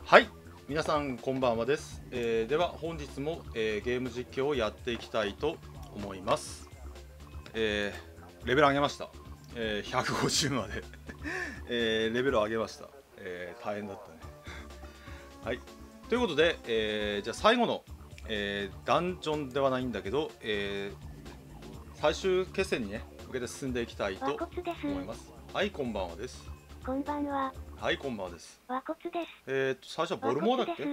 はい、皆さんこんばんはです。では本日も、ゲーム実況をやっていきたいと思います。レベル上げました。150まで、レベル上げました。大変だったね。はい、ということで、じゃあ最後の、ダンジョンではないんだけど、最終決戦にね向けて進んでいきたいと思います。はい、こんばんはです。こんばんは。はい、こんばんはです。和骨です。最初はボルモアだっけ？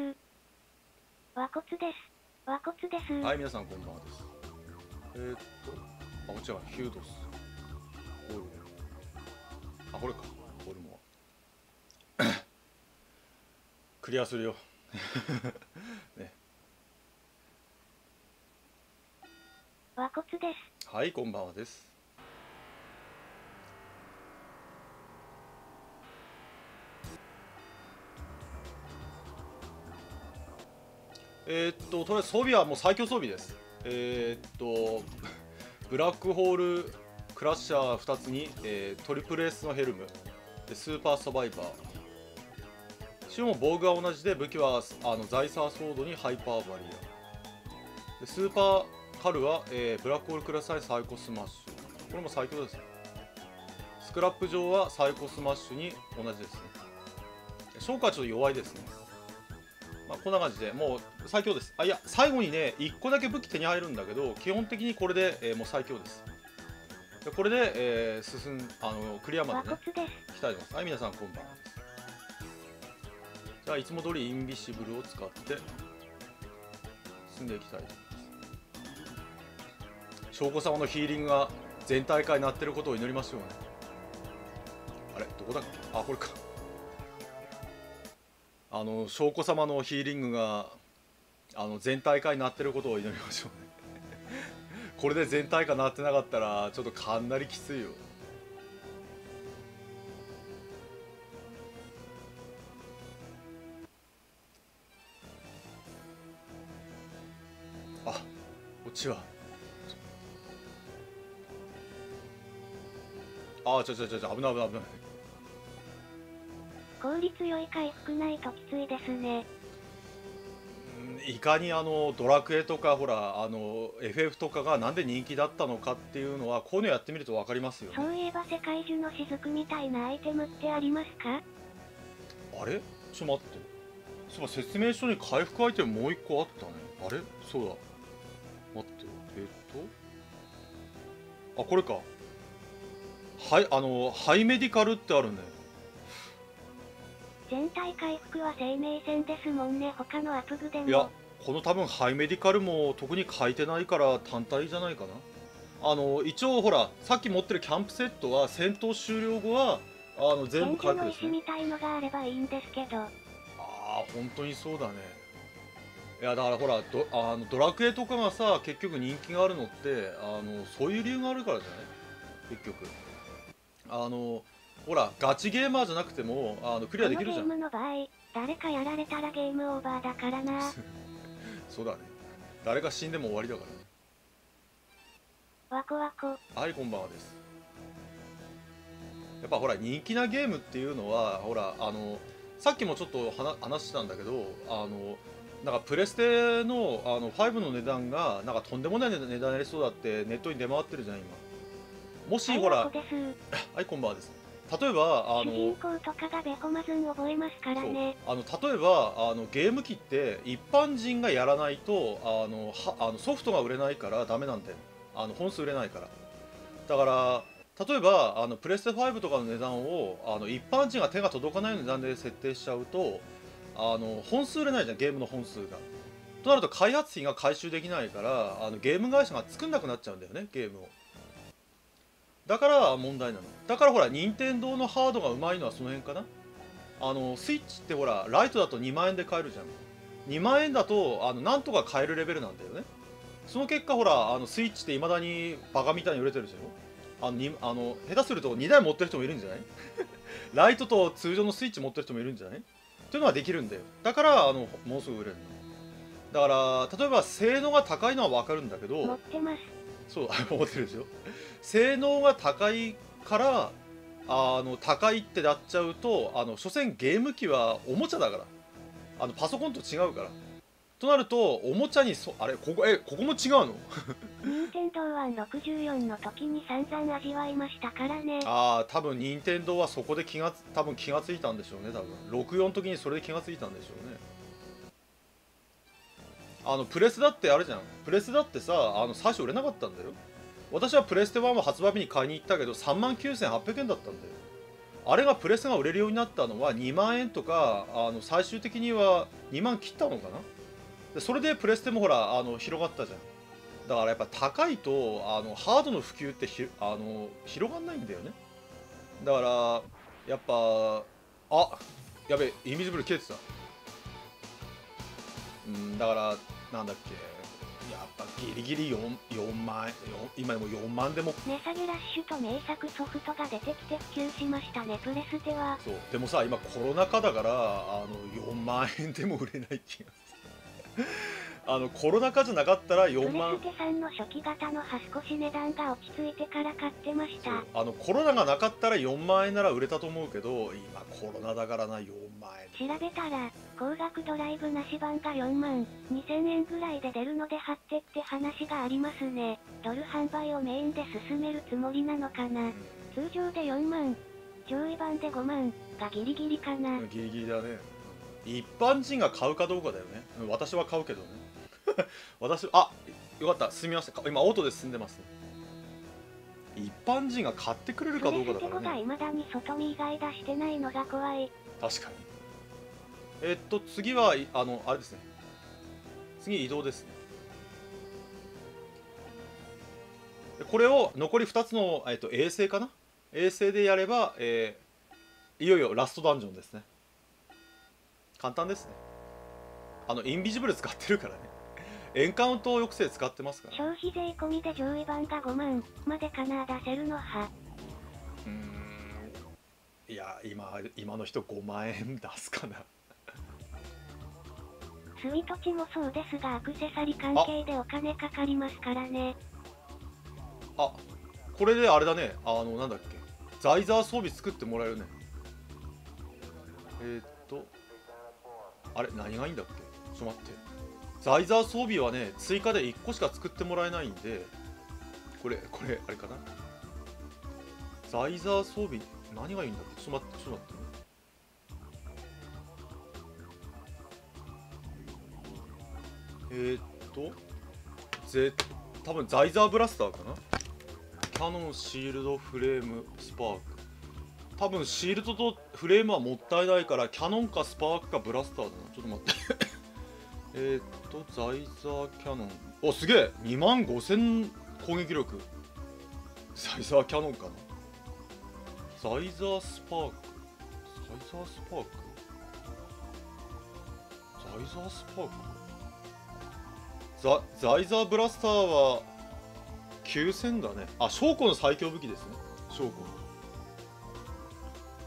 和骨です。和骨です。はい、皆さんこんばんはです。あ、こっちはヒュードス。ボルモア。あ、これか。ボルモア。クリアするよ。ね。和骨です。はい、こんばんはです。とりあえず装備はもう最強装備です。ブラックホールクラッシャー2つに、トリプル S のヘルムでスーパーサバイバー。しかも防具は同じで武器はザイサーソードにハイパーバリアでスーパーカルは、ブラックホールクラッシャーにサイコスマッシュ。これも最強ですね。スクラップ上はサイコスマッシュに同じですね。消化はちょっと弱いですね。まあ、こんな感じでもう最強です。あ、いや、最後にね、1個だけ武器手に入るんだけど、基本的にこれで、もう最強です。でこれで、クリアまでね、来たいと思います。はい、皆さんこんばんはです。じゃあ、いつも通りインビシブルを使って進んでいきたいと思います。翔子様のヒーリングが全大会になってることを祈りましょうね。あれ、どこだっけ？あ、これか。翔子様のヒーリングが全体化になってることを祈りましょうね。これで全体化になってなかったらちょっとかなりきついよ。あ、こっちはちょ危ない危ない危ない。効率良い回復ないときついですね。いかにドラクエとかほらFF とかがなんで人気だったのかっていうのはこういうのやってみると分かりますよね。そういえば世界中の雫みたいなアイテムってありますか？あれ、ちょっと待って、そういえば説明書に回復アイテムもう一個あったね。あれ、そうだ、待ってよ、あ、これか。はい、ハイメディカルってあるね。全体回復は生命線ですもんね。他のアプグでも。いや、この多分ハイメディカルも特に書いてないから単体じゃないかな。一応ほらさっき持ってるキャンプセットは戦闘終了後は全部回復ですね。みたいのがあればいいんですけど。本当にそうだね。いやだからほらドラクエとかがさ結局人気があるのってそういう理由があるからじゃない結局。ほらガチゲーマーじゃなくてもクリアできるじゃん。このゲームの場合誰かやられたらゲームオーバーだからな。そうだね、誰か死んでも終わりだからね。わこわこ。はい、こんばんはです。やっぱほら人気なゲームっていうのはほらさっきもちょっと話したんだけどなんかプレステの5の値段がなんかとんでもない値段になりそうだってネットに出回ってるじゃん今。もしほら、はい、こんばんはです。例えば主人公とかがベホマズン覚えますからね。例えばゲーム機って一般人がやらないとソフトが売れないからダメなんだよ。本数売れないから。だから例えばプレステ5とかの値段を一般人が手が届かない値段で設定しちゃうと本数売れないじゃんゲームの本数が。となると開発費が回収できないからゲーム会社が作んなくなっちゃうんだよねゲームを。だから問題なの。だからほら任天堂のハードがうまいのはその辺かな。スイッチってほらライトだと2万円で買えるじゃん。2万円だとなんとか買えるレベルなんだよね。その結果ほらスイッチっていまだにバカみたいに売れてるでしょ。下手すると2台持ってる人もいるんじゃないライトと通常のスイッチ持ってる人もいるんじゃないっていうのはできるんだよ。だからもうすぐ売れるの。だから例えば性能が高いのは分かるんだけど、持ってます。そう持ってるでしょ。性能が高いから高いってなっちゃうと所詮ゲーム機はおもちゃだからパソコンと違うから。となるとおもちゃにあれここも違うの？任天堂164の時に散々味わいましたからね。ああ、多分任天堂はそこで多分気がついたんでしょうね。多分64の時にそれで気がついたんでしょうね。プレスだってあれじゃん。プレスだってさ、最初売れなかったんだよ。私はプレステ1を発売日に買いに行ったけど39,800円だったんだよ。あれがプレスが売れるようになったのは2万円とか、最終的には2万切ったのかな。でそれでプレステもほら広がったじゃん。だからやっぱ高いとハードの普及って広がんないんだよね。だからやっぱやべえ、インビジブル消えてた。だからなんだっけ、やっぱギリギリ4万円、今でも4万でも値下げラッシュと名作ソフトが出てきて普及しましたね、プレステは。そうでもさ、今コロナ禍だから4万円でも売れない気がする。コロナ禍じゃなかったら4万。プレステ3の初期型の端少し値段が落ち着いてから買ってました。コロナがなかったら4万円なら売れたと思うけど、今コロナだからな。4万円調べたら高額ドライブなし版が4万2000円ぐらいで出るので貼ってって話がありますね。ドル販売をメインで進めるつもりなのかな。通常で4万、上位版で5万がギリギリかな。ギリギリだね。一般人が買うかどうかだよね。私は買うけどね。よかった、進みました。今オートで進んでます。一般人が買ってくれるかどうかだからね。プレステ5が未だに外見以外出してないのが怖い。確かに。次はあれですね。次移動ですね。これを残り2つの、衛星かな、衛星でやれば、いよいよラストダンジョンですね。簡単ですね。インビジブル使ってるからね。エンカウント抑制使ってますから、ね、消費税込みで上位版が5万までかな。出せるのは。いや、今の人5万円出すかな。スイートチもそうですが、アクセサリー関係でお金かかりますからね。これであれだね。なんだっけ、ザイザー装備作ってもらえるね。あれ何がいいんだっけ。ちょっと待って。ザイザー装備はね、追加で1個しか作ってもらえないんで、これあれかな。ザイザー装備何がいいんだっけ。ちょっと待ってね。多分ザイザーブラスターかな。キャノンシールドフレームスパーク。多分シールドとフレームはもったいないから、キャノンかスパークかブラスターだな。ちょっと待ってザイザーキャノン。お、すげえ、25000攻撃力。ザイザーキャノンかな。ザイザースパーク、ザイザースパーク、ザイザースパーク、ザイザーブラスターは9000だね。証拠の最強武器ですね。証拠の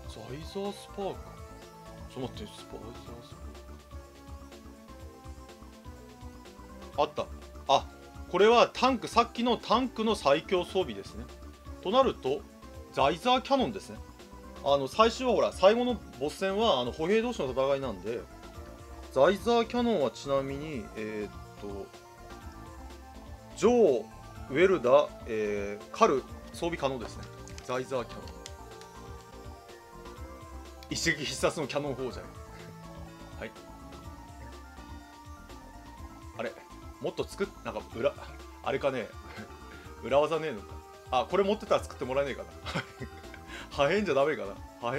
ザイザースパーク。ちょっと待って、ザイザースパークあった。これはタンク、さっきのタンクの最強装備ですね。となるとザイザーキャノンですね。最終はほら、最後のボス戦は歩兵同士の戦いなんで、ザイザーキャノンはちなみにジョー、ウェルダ、カル装備可能ですね。ザイザーキャノン、一撃必殺のキャノン砲じゃん。はい。あれもっとなんかあれかね。裏技ねえのか。これ持ってたら作ってもらえねえかな。破片じゃダメかな。破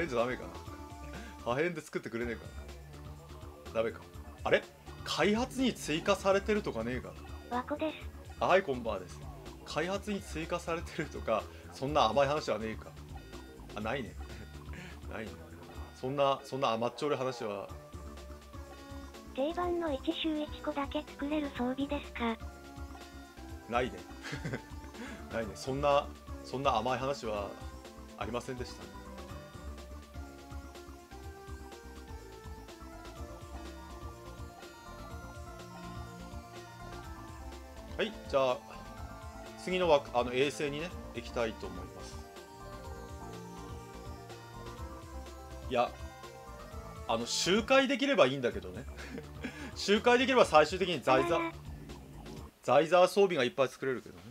片で作ってくれねえかな。ダメか。あれ開発に追加されてるとかねえかわこです。な。はい、こんばんはです。開発に追加されてるとか、そんな甘い話はねえか。ないね。ないね。そんな甘っちょる話は。定番の1周1個だけ作れる装備ですか。ないね。ないね。そんな甘い話はありませんでしたね。はい、じゃあ次の衛星にね行きたいと思います。いや、周回できればいいんだけどね。周回できれば最終的にザイザー装備がいっぱい作れるけどね。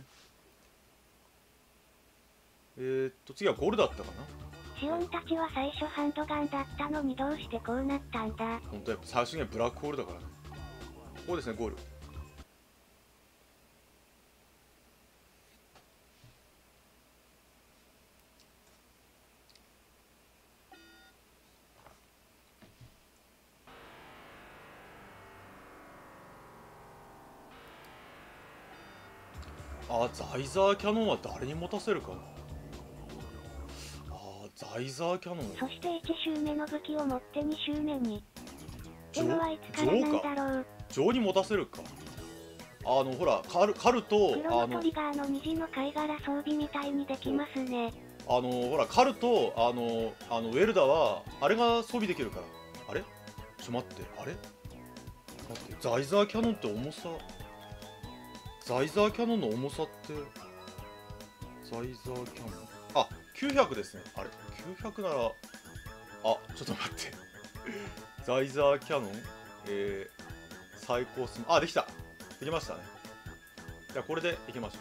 次はゴルだったかな。シオンたちは最初ハンドガンだったのにどうしてこうなったんだ。本当やっぱ最終的にはブラックホールだからね。ここですね、ゴール。ザイザーキャノンは誰に持たせるかな。ザイザーキャノン。そして1周目の武器を持って2周目に。ジョーはいつからなんだろう。ジョーに持たせるか。ほらカルとプロのトリガーの虹の貝殻装備みたいにできますね。ほらカルとウェルダはあれが装備できるから。あれ待って、あれ待って、ザイザーキャノンって重さ、ザイザーキャノンの重さってザイザーキャノン900ですね。あれ900ならちょっと待ってザイザーキャノン最高スできた、できましたね。じゃあこれでいきまし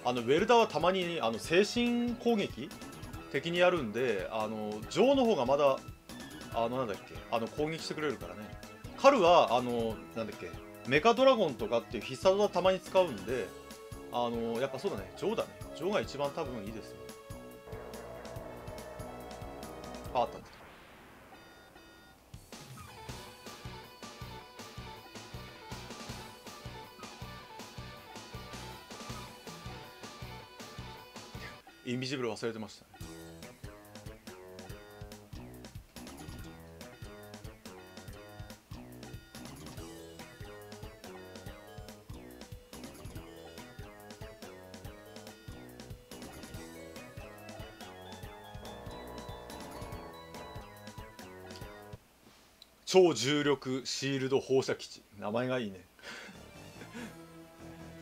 ょう。ウェルダーはたまに精神攻撃的にやるんで、ジョーの方がまだなんだっけ攻撃してくれるからね。カルはなんだっけメカドラゴンとかっていう必殺技たまに使うんで、やっぱそうだね、ジョーだね。ジョーが一番多分いいですね。あった。インビジブル忘れてましたね。超重力シールド放射基地、名前がいいね。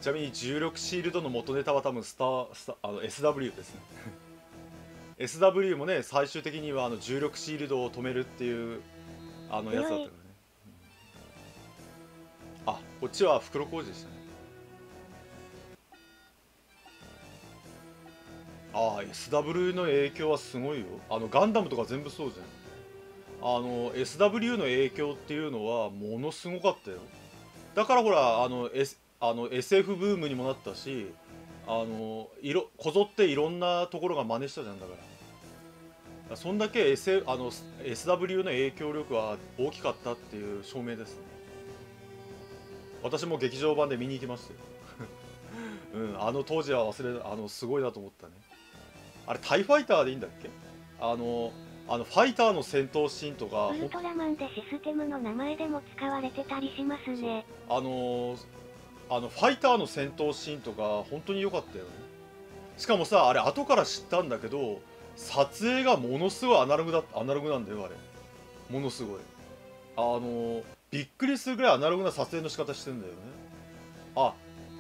ちなみに重力シールドの元ネタは多分SW ですね。SW もね、最終的には重力シールドを止めるっていうやつだったからね。こっちは袋小路でしたね。SW の影響はすごいよ。ガンダムとか全部そうじゃん。SW の影響っていうのはものすごかったよ。だからほらSF ブームにもなったし、こぞっていろんなところが真似したじゃん。だからそんだけ、SW の影響力は大きかったっていう証明ですね。私も劇場版で見に行きましたよ。当時はすごいなと思ったね。あれタイファイターでいいんだっけ。ファイターの戦闘シーンとか、ウルトラマンでシステムの名前でも使われてたりしますね。ファイターの戦闘シーンとか本当に良かったよね。しかもさ、あれ後から知ったんだけど、撮影がものすごいアナログなんだよ。あれものすごいびっくりするぐらいアナログな撮影の仕方してんだよね。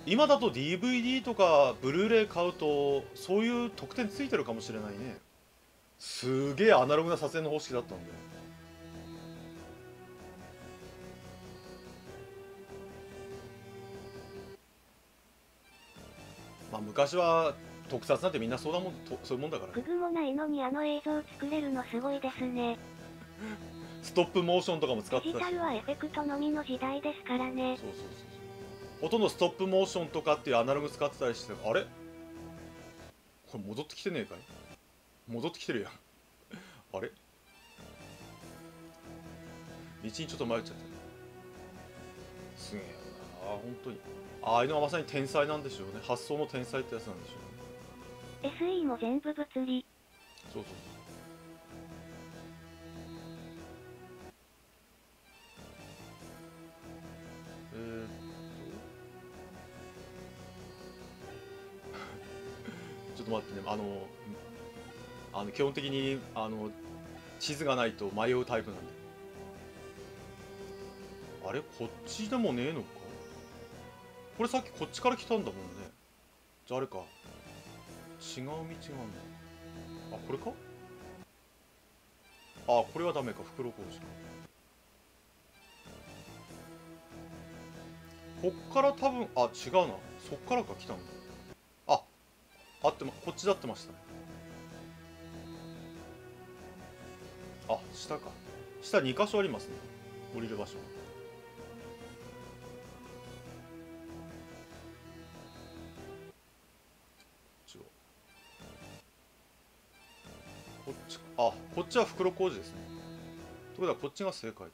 今だと DVD とかブルーレイ買うとそういう特典ついてるかもしれないね。すげえアナログな撮影の方式だったんだよ。昔は特撮なんてみんなそういうもんだから。フグもないのに映像作れるのすごいですね。ストップモーションとかも使ってたし。デジタルはエフェクトのみの時代ですからね。そう。ほとんどストップモーションとかっていうアナログ使ってたりして、あれこれ戻ってきてねえかい。戻ってきてるやん。あれ道にちょっと迷っちゃった。すげえよな本当に。ああいうのはまさに天才なんでしょうね。発想の天才ってやつなんでしょうね。SE も全部物理。そう。ちょっと待ってね。基本的に地図がないと迷うタイプなんで。あれこっちでもねえのか。これさっきこっちから来たんだもんね。じゃああれか、違う道があるの。これか。あ、これはダメか、袋小路か。こっから多分、あ、違うな。そっからか来たんだ。あ、こっちだってましたね。あ、下か。下2箇所ありますね。降りる場所。こっちか。あ、こっちは袋小路ですね。ということはこっちが正解か。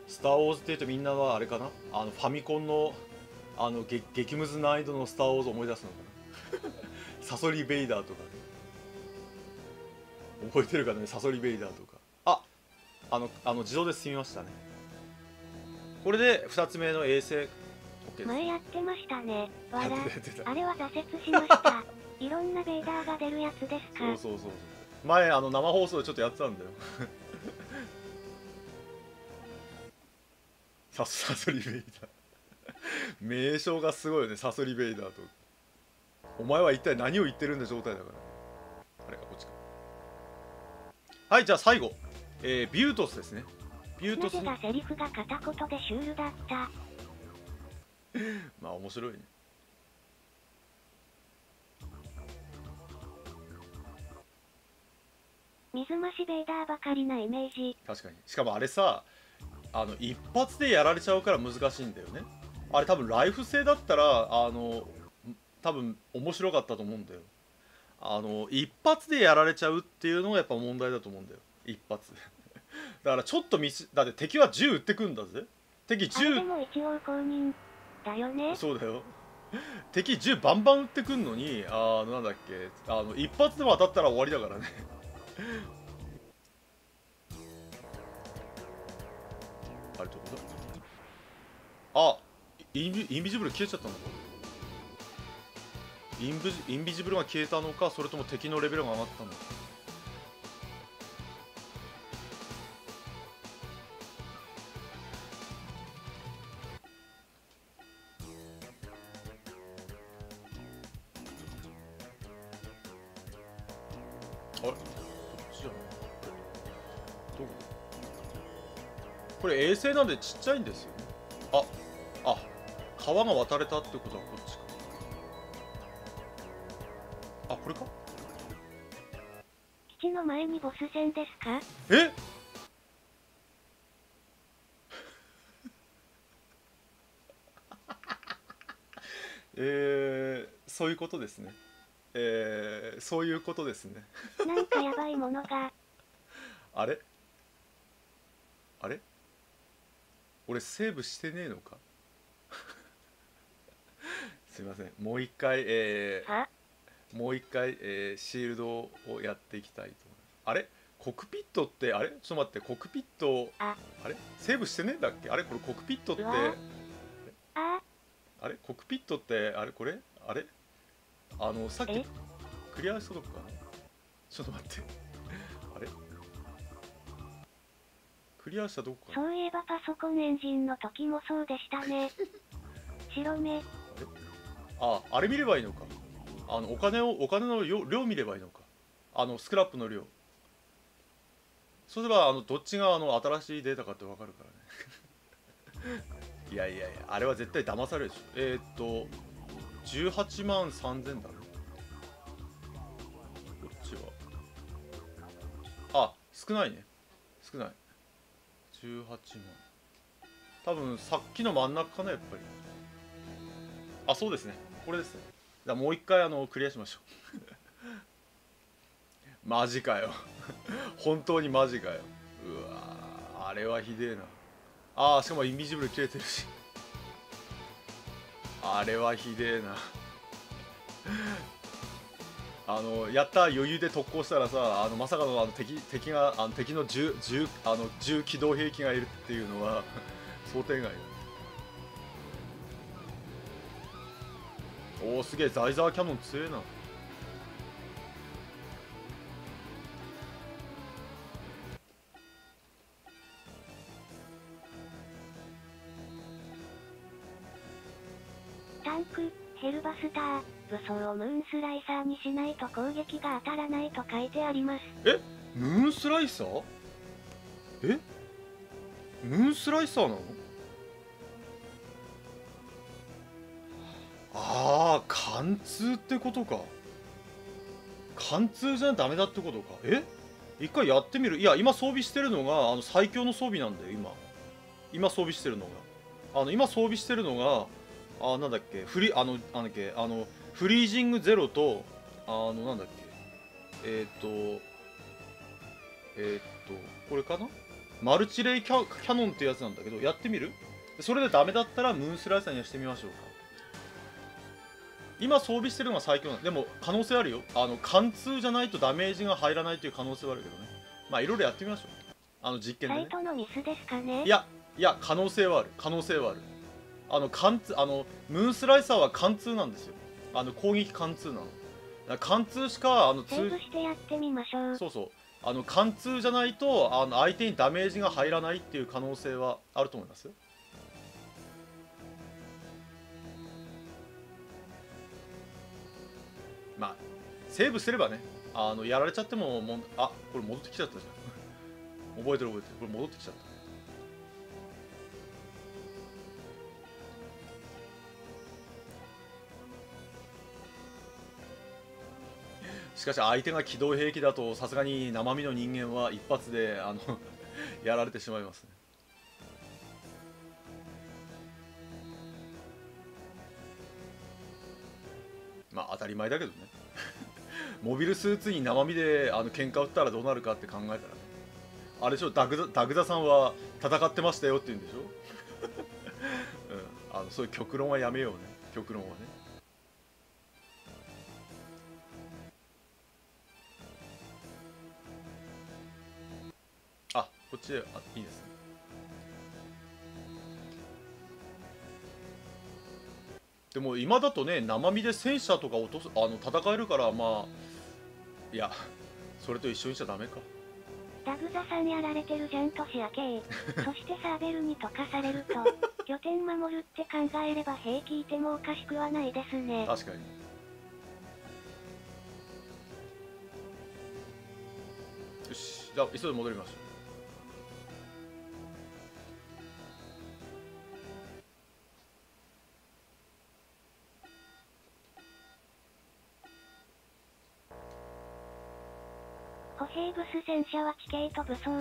スター・ウォーズっていうとみんなはあれかな、ファミコンの激ムズ難易度のスター・ウォーズを思い出すのかな。サソリ・ベイダーとか、覚えてるかね、サソリ・ベイダーとか。自動で進みましたね。これで2つ目の衛星 OK です。前やってましたね。やってた。あれは挫折しました。いろんなベイダーが出るやつですか。そう前生放送でちょっとやってたんだよ。サソリベイダー。名称がすごいよね、サソリベイダーと。お前は一体何を言ってるんだ状態だから。あれか、こっちか。はい、じゃあ最後、ビュートスですね。ビュートスに。なぜかセリフが片言でシュールだった。まあ面白いね。水増しベイダーばかりなイメージ。確かに。しかもあれさ、一発でやられちゃうから難しいんだよね。あれ多分ライフ制だったら多分面白かったと思うんだよ。一発でやられちゃうっていうのがやっぱ問題だと思うんだよ、一発。だからちょっとだって敵は銃撃ってくんだぜ。敵銃。あれでも一応公認だよね。そうだよ。敵銃バンバン撃ってくんのに、なんだっけ、一発でも当たったら終わりだからね。あれどこだ。あ、インビジブル消えちゃったのか。インビジブルが消えたのか、それとも敵のレベルが上がったのか。あれこっちじゃない。どこ。これ衛星なんでちっちゃいんですよね。あ、川が渡れたってことはこっちか。あ、これか。基地の前にボス戦ですか。えそういうことですね。そういうことですね。なんかやばいものが。あれ俺セーブしてねえのか。すいません、もう一回、シールドをやっていきたいと思います。あれコクピットって、あれちょっと待って、コクピット、あれセーブしてねえんだっけ。あれこれコクピットって、あれコクピットって、あれこれあれさっきクリアしたとこかな。ちょっと待って。あれクリアしたとこかな。そういえばパソコンエンジンの時もそうでしたね。白目。あれ見ればいいのか。お金の量見ればいいのか。スクラップの量。そうすればどっちが新しいデータかって分かるからね。いやあれは絶対騙されるでしょ。18万3000だね。こっちは少ないね。少ない。18万。多分さっきの真ん中かな、やっぱり。そうですね、これですね。じゃあもう一回クリアしましょう。マジかよ。本当にマジかよ。うわ、あれはひでえな。しかもインビジブル切れてるし。あれはひでえな。やった余裕で特攻したらさ、まさかの敵の重機動兵器がいるっていうのは想定外。おお、すげえ、ザイザーキャノン強えな。タンク、ヘルバスター、武装をムーンスライサーにしないと攻撃が当たらないと書いてあります。え、ムーンスライサー？え、ムーンスライサーなの？ああ、貫通ってことか。貫通じゃダメだってことか。一回やってみる。いや、今装備してるのが最強の装備なんだよ。今装備してるのが今装備してるのがなんだっけ、なんだっけ、フリージングゼロとなんだっけ、これかな、マルチレイキャノンってやつなんだけど、やってみる？それでダメだったらムーンスライサーにしてみましょうか。今装備してるのが最強なんでも可能性あるよ。貫通じゃないとダメージが入らないという可能性はあるけどね。まあいろいろやってみましょう、実験でね。サイトのミスですかね。いや可能性はある。貫通、ムーンスライサーは貫通なんですよ。攻撃貫通なの。だから貫通しかセーブしてやってみましょう。そうそう、貫通じゃないと相手にダメージが入らないっていう可能性はあると思いますよ。まあセーブすればね、やられちゃってもこれ戻ってきちゃったじゃん覚えてるこれ戻ってきちゃった。しかし相手が機動兵器だとさすがに生身の人間は一発でやられてしまいますね。まあ当たり前だけどねモビルスーツに生身で喧嘩売ったらどうなるかって考えたらね、あれでしょ、ダグザさんは戦ってましたよって言うんでしょそういう極論はやめようね、極論はね。こっちでいいですね。でも今だとね、生身で戦車とか戦えるから、まあいやそれと一緒にしちゃダメか。ダグザさんやられてるじゃん年明けそしてサーベルに溶かされると拠点守るって考えれば兵器いてもおかしくはないですね。確かに。よし、じゃあ急いで戻りましょう。歩兵ブス戦車は地形と武装、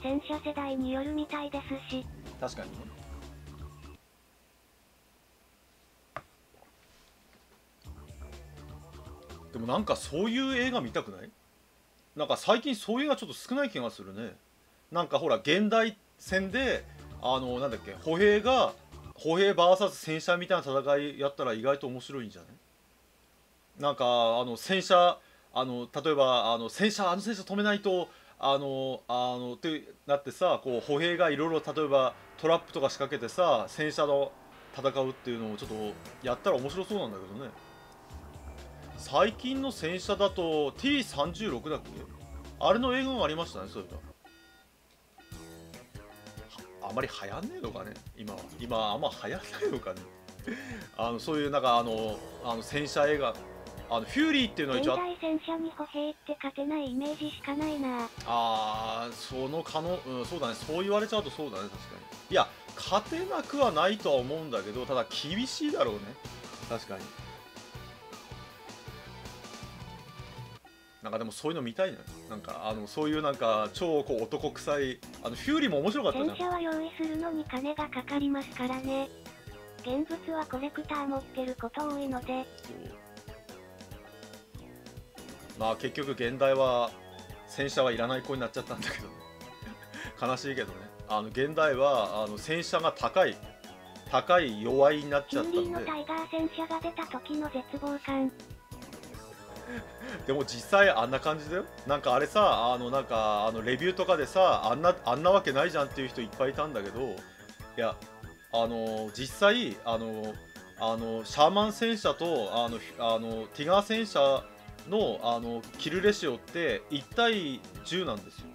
戦車世代によるみたいですし。確かにね。でもなんかそういう映画見たくない？なんか最近そういう映画ちょっと少ない気がするね。なんかほら現代戦でなんだっけ、歩兵 VS 戦車みたいな戦いやったら意外と面白いんじゃない？なんか戦車例えば戦車止めないとってなってさ、こう歩兵がいろいろ例えばトラップとか仕掛けてさ戦車の戦うっていうのをちょっとやったら面白そうなんだけどね。最近の戦車だと T36 だっけ、あれの映画がありましたね。そういうのあまり流行んねえのかね、今あんま流行んないのかねそういうなんか戦車映画フューリーっていうのは現代戦車に歩兵って勝てないイメージしかないな。そうだね、そう言われちゃうとそうだね、確かに。いや勝てなくはないとは思うんだけど、ただ厳しいだろうね、確かに。なんかでもそういうの見たいね。なんかそういうなんか超こう男臭いフューリーも面白かったじゃん。戦車は用意するのに金がかかりますからね。現物はコレクター持ってること多いので。まあ結局現代は戦車はいらない子になっちゃったんだけどね悲しいけどね。現代は戦車が高い弱いになっちゃったんで。ヒューリーのタイガー戦車が出た時の絶望感でも実際あんな感じだよ。なんかあれさなんかレビューとかでさあんなわけないじゃんっていう人いっぱいいたんだけど、いや実際シャーマン戦車とティガー戦車のキルレシオって1対10なんですよ。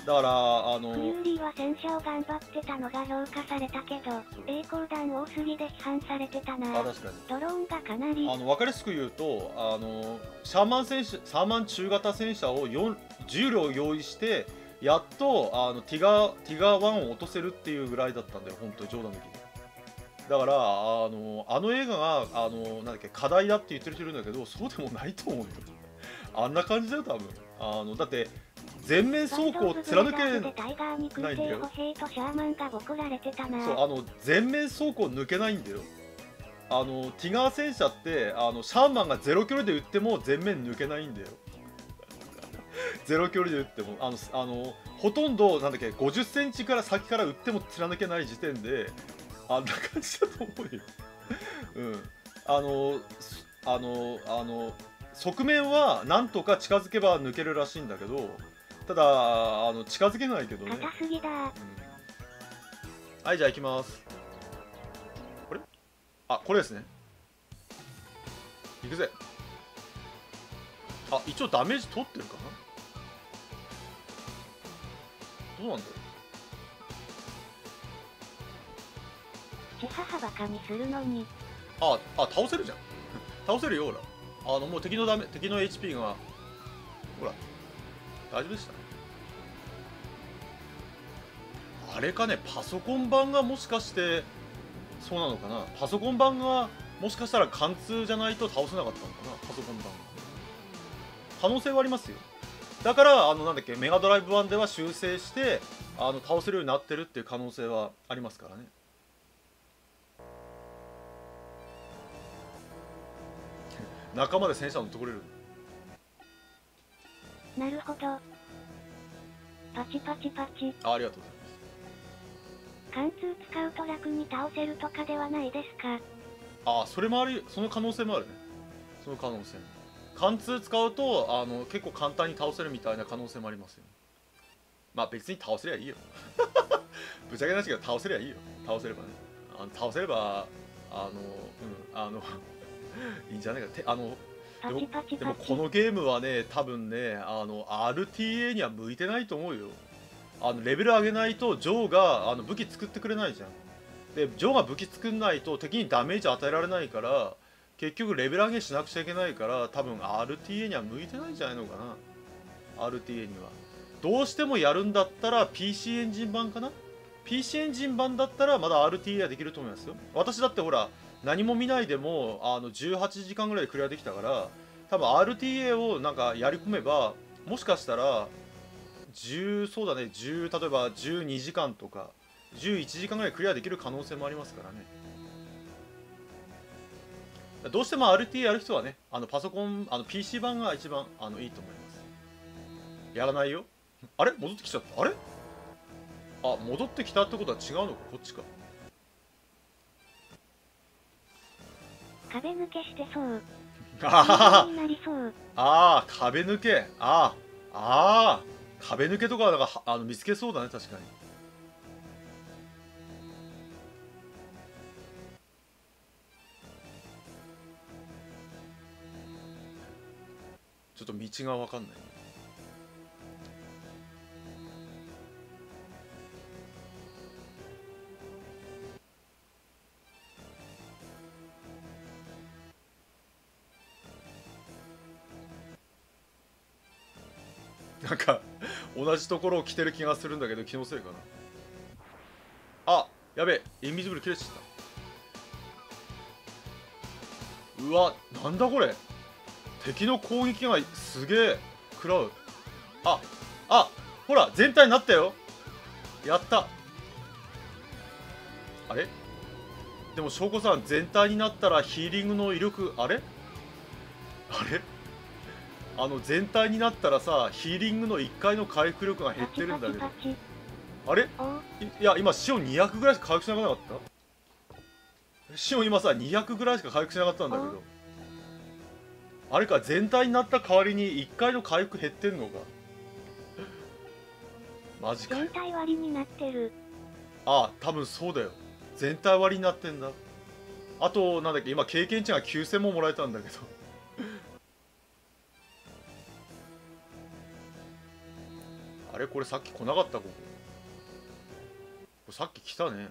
だからクユーリーは戦車を頑張ってたのが評価されたけど、栄光弾多すぎで批判されてたな。確かにドローンがかなり分かりやすく言うとシャーマン中型戦車を10両用意してやっとティガー1を落とせるっていうぐらいだったんだよ、本当に冗談抜きで。だからあの映画がなんだっけ課題だって言ってる人いるんだけど、そうでもないと思うよ。あんな感じだよ多分。だって全面走行を貫けないんだよ。そう全面走行抜けないんだよ。ティガー戦車ってシャーマンがゼロ距離で撃っても全面抜けないんだよ。ゼロ距離で撃ってもほとんどなんだっけ50センチから先から撃っても貫けない時点であんな感じだと思うよ。側面はなんとか近づけば抜けるらしいんだけど、ただ近づけないけどね。硬すぎだ、はい、じゃあ行きます。これこれですね。行くぜ。一応ダメージ取ってるかな。どうなんだろう。ちははバカにするのに。倒せるじゃん。倒せるよ、ほら。もう敵の HP がほら大丈夫でしたね。あれかね、パソコン版がもしかしてそうなのかな。パソコン版がもしかしたら貫通じゃないと倒せなかったのかな、パソコン版が。可能性はありますよ。だからなんだっけメガドライブ版では修正して倒せるようになってるっていう可能性はありますからね。仲間で戦車乗ってこれる。なるほど。パチパチパチ。ありがとうございます。貫通使うと楽に倒せるとかではないですか。それもある、その可能性もあるね。その可能性も。貫通使うと結構簡単に倒せるみたいな可能性もありますよ。まあ別に倒せりゃいいよ。ぶっちゃけなしけど倒せりゃいいよ。倒せればね。倒せればいいんじゃないか。でもこのゲームはね、多分ねRTA には向いてないと思うよ。レベル上げないとジョーが武器作ってくれないじゃん。でジョーが武器作んないと敵にダメージ与えられないから、結局レベル上げしなくちゃいけないから、多分 RTA には向いてないんじゃないのかな。 RTA にはどうしてもやるんだったら PC エンジン版かな。 PC エンジン版だったらまだ RTA はできると思いますよ。私だってほら何も見ないでも18時間ぐらいでクリアできたから、多分 RTA をなんかやり込めばもしかしたらそうだね、例えば12時間とか11時間ぐらいクリアできる可能性もありますからね。どうしても RTA やる人はね、パソコンPC 版が一番いいと思います。やらないよ。あれ戻ってきちゃった。あれ戻ってきたってことは違うのか、こっちか。壁抜けしてそう。壁抜け。壁抜けとかなんか見つけそうだね、確かに。ちょっと道が分かんない。なんか同じところを来てる気がするんだけど、気のせいかな。やべえ、インビジブル切れちゃった。うわ、なんだこれ。敵の攻撃がすげえ食らう。ほら全体になったよ。やった。あれでも翔子さん、全体になったらヒーリングの威力全体になったらさ、ヒーリングの1回の回復力が減ってるんだけど、あれいや今シオン200ぐらいしか回復しなかった。シオン今さ200ぐらいしか回復しなかったんだけど、あれか、全体になった代わりに1回の回復減ってんのか。マジかよ。全体割りになってる。多分そうだよ。全体割りになってんだ。あとなんだっけ、今経験値が9000ももらえたんだけど。あれこれさっき来なかったここ。これさっき来たね。